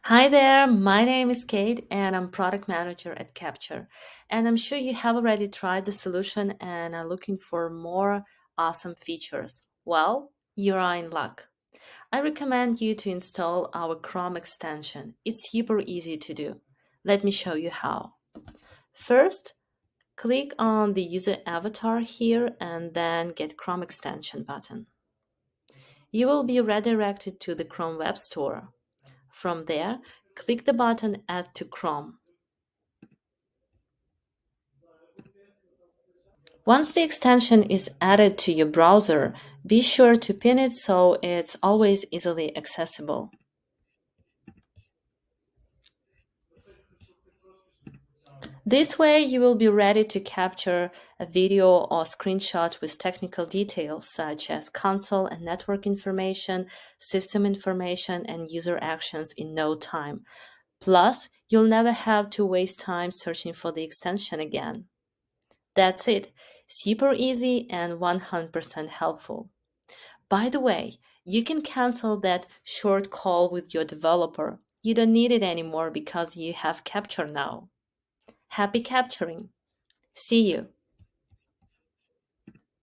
Hi there, my name is Kate and I'm product manager at Capture. And I'm sure you have already tried the solution and are looking for more awesome features. Well, you are in luck. I recommend you to install our Chrome extension. It's super easy to do. Let me show you how. First, click on the user avatar here and then get Chrome extension button. You will be redirected to the Chrome Web Store. From there, click the button Add to Chrome. Once the extension is added to your browser, be sure to pin it so it's always easily accessible. This way, you will be ready to capture a video or screenshot with technical details such as console and network information, system information, and user actions in no time. Plus, you'll never have to waste time searching for the extension again. That's it. Super easy and 100% helpful. By the way, you can cancel that short call with your developer. You don't need it anymore because you have Capture now. Happy capturing! See you!